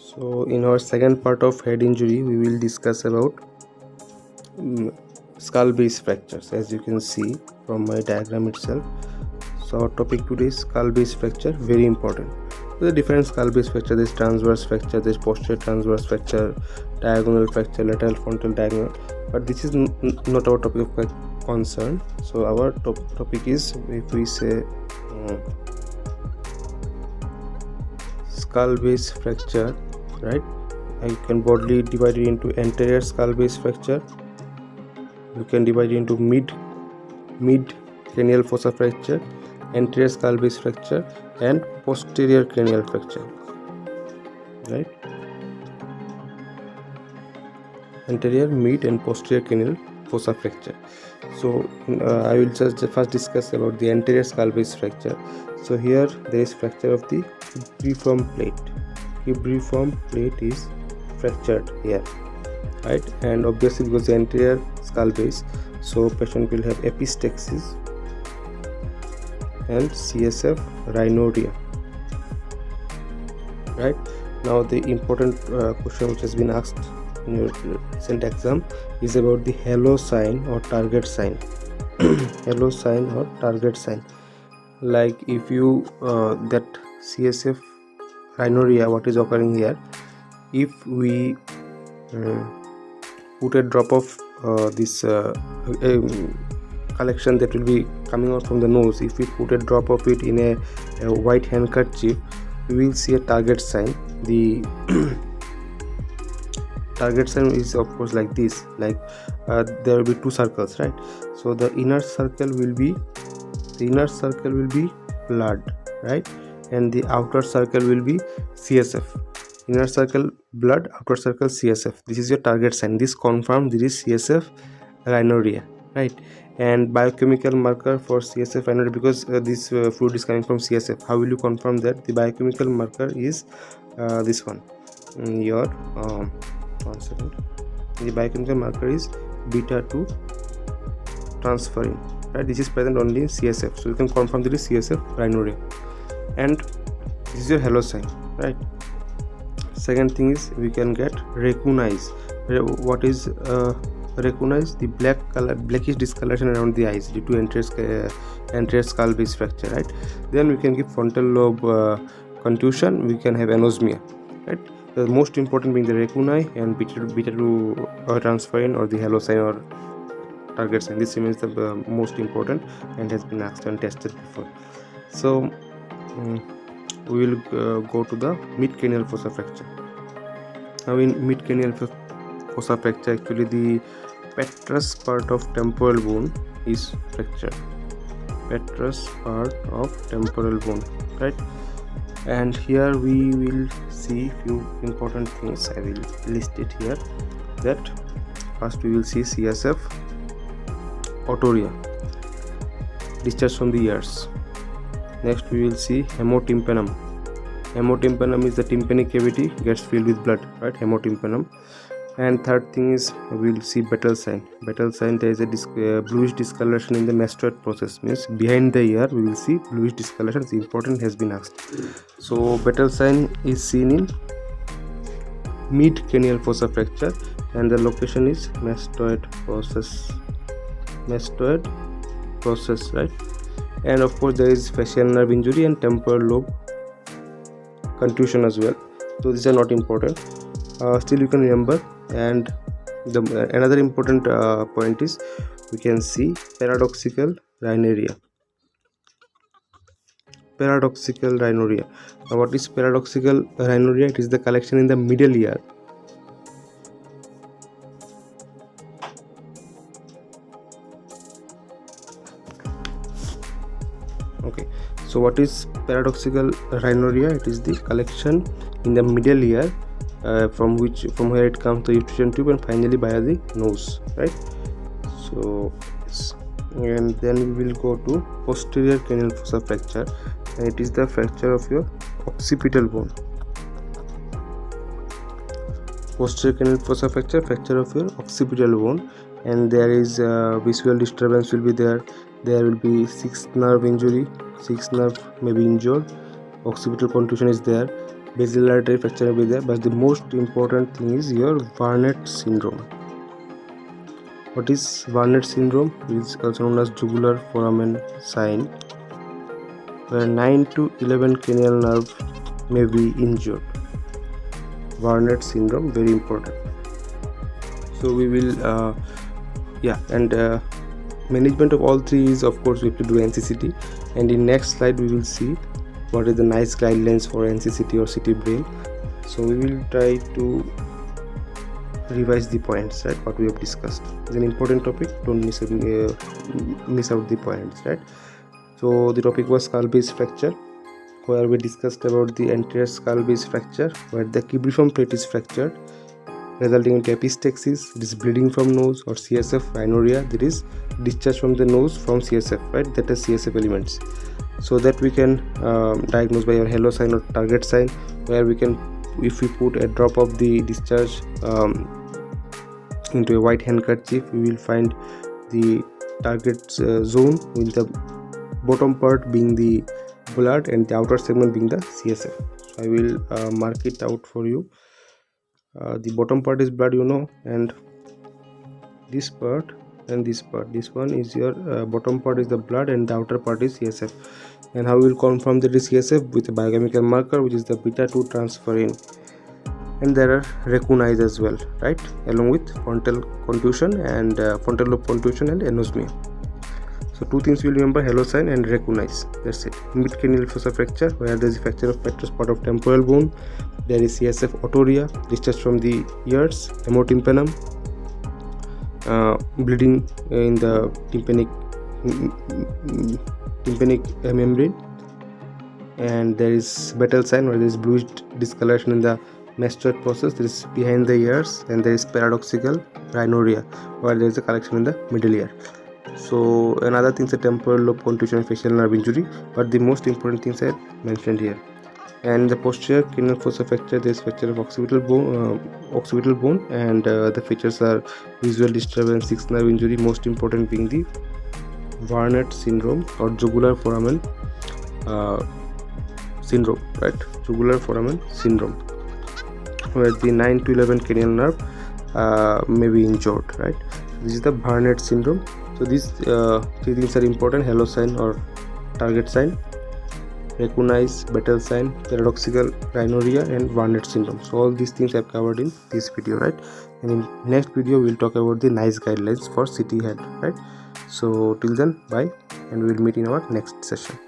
So in our second part of head injury, we will discuss about skull base fractures, as you can see from my diagram itself. So our topic today is skull base fracture, very important. There are different skull base fracture. There's transverse fracture, there's posterior transverse fracture, diagonal fracture, lateral frontal diagonal, but this is not our topic of concern. So our topic is, if we say skull base fracture, right? I can broadly divide it into anterior skull base fracture. You can divide it into mid cranial fossa fracture, anterior skull base fracture, and posterior cranial fracture, right? Anterior, mid, and posterior cranial fossa fracture. So I will just first discuss about the anterior skull base fracture. So here there is fracture of the cubriform plate. Cubriform plate is fractured here, right? And obviously because the anterior skull base, so patient will have epistaxis and CSF rhinorrhea, right? Now the important question which has been asked in your recent exam is about the halo sign or target sign. Halo sign or target sign, like if you that CSF rhinorrhea, what is occurring here, if we put a drop of this collection that will be coming out from the nose, if we put a drop of it in a white handkerchief, we will see a target sign. The target sign is of course like this, like there will be two circles, right? So the inner circle will be blood, right? And the outer circle will be CSF. Inner circle blood, outer circle CSF. This is your target sign. This confirms this is CSF rhinorrhea, right? And biochemical marker for CSF rhinorrhea, because this fluid is coming from CSF. How will you confirm that? The biochemical marker is this one. Your 1 second. The biochemical marker is beta-2 transferrin, right? This is present only in CSF, so you can confirm that is CSF rhinorrhea. And this is your halo sign, right? Second thing is we can get recognize. What is recognize? The blackish discoloration around the eyes due to anterior skull base fracture, right? Then we can give frontal lobe contusion. We can have anosmia, right? The most important being the recognize and beta-2 transferrin or the halo sign or target sign. This remains the most important and has been asked and tested before. So we will go to the mid-cranial fossa fracture. Now in mid-cranial fossa fracture, actually the petrous part of temporal bone is fractured. Petrous part of temporal bone, right? And here we will see few important things. I will list it here. That first we will see CSF autoria, discharge from the ears. Next we will see hemotympanum. Hemotympanum is the tympanic cavity gets filled with blood, right? Hemotympanum. And third thing is we will see Battle sign. Battle sign, there is a bluish discoloration in the mastoid process, means behind the ear we will see bluish discoloration. It's important, has been asked. So Battle sign is seen in mid cranial fossa fracture and the location is mastoid process, right? And of course there is facial nerve injury and temporal lobe contusion as well. So these are not important, still you can remember. And another important point is we can see paradoxical rhinorrhea. Paradoxical rhinorrhea. Now what is paradoxical rhinorrhea? It is the collection in the middle ear. Okay, so what is paradoxical rhinorrhea? It is the collection in the middle ear, from where it comes to the utrition tube and finally via the nose, right? So yes. And then we will go to posterior cranial fossa fracture, and it is the fracture of your occipital bone. Posterior cranial fossa fracture, fracture of your occipital bone, and there is visual disturbance will be there. There will be sixth nerve injury, sixth nerve may be injured, occipital contusion is there, basilar artery fracture may be there, but the most important thing is your Barnett syndrome. What is Barnett syndrome? It is also known as jugular foramen sign, where 9 to 11 cranial nerve may be injured. Barnett syndrome, very important. So we will management of all three is, of course, we have to do NCCT, and in next slide we will see what is the nice guidelines for NCCT or CT brain. So we will try to revise the points, right, what we have discussed. It's an important topic, don't miss out the points, right. So the topic was skull base fracture, where we discussed about the anterior skull base fracture, where the cubiform plate is fractured, resulting in epistaxis, it is bleeding from nose, or CSF rhinorrhea, that is discharge from the nose from CSF, right, that is CSF elements. So that we can diagnose by our halo sign or target sign, where we can, if we put a drop of the discharge into a white handkerchief, we will find the target zone, with the bottom part being the blood and the outer segment being the CSF. So I will mark it out for you. The bottom part is blood, and this part and this part, this one is your bottom part is the blood and the outer part is CSF. And how we will confirm that is CSF? With a biochemical marker, which is the beta 2 transferrin. And there are RAHUL'S as well, right, along with frontal contusion and frontal lobe contusion and anosmia. So two things you will remember: halo sign and RAHUL'S. That's it. Mid-cranial fossa fracture, where there is a fracture of petrous part of temporal bone. There is CSF autoria, discharge from the ears, hemotympanum, bleeding in the tympanic membrane, and there is battle sign, where there is bluish discoloration in the mastoid process, there is behind the ears, and there is paradoxical rhinorrhea, while there is a collection in the middle ear. So another thing is the temporal lobe contusion and facial nerve injury, but the most important things are mentioned here. And the posterior cranial fossa fracture, there is fracture of occipital bone, and the features are visual disturbance, sixth nerve injury, most important being the Barnett syndrome or jugular foramen syndrome, right, jugular foramen syndrome, where the 9 to 11 cranial nerve may be injured, right. This is the Barnett syndrome. So these three things are important: halo sign or target sign, RAHUL'S, battle sign, paradoxical rhinorrhea, and Barnett syndrome. So all these things I've covered in this video, right. And in next video we'll talk about the nice guidelines for CT head, right. So till then, bye, and we'll meet in our next session.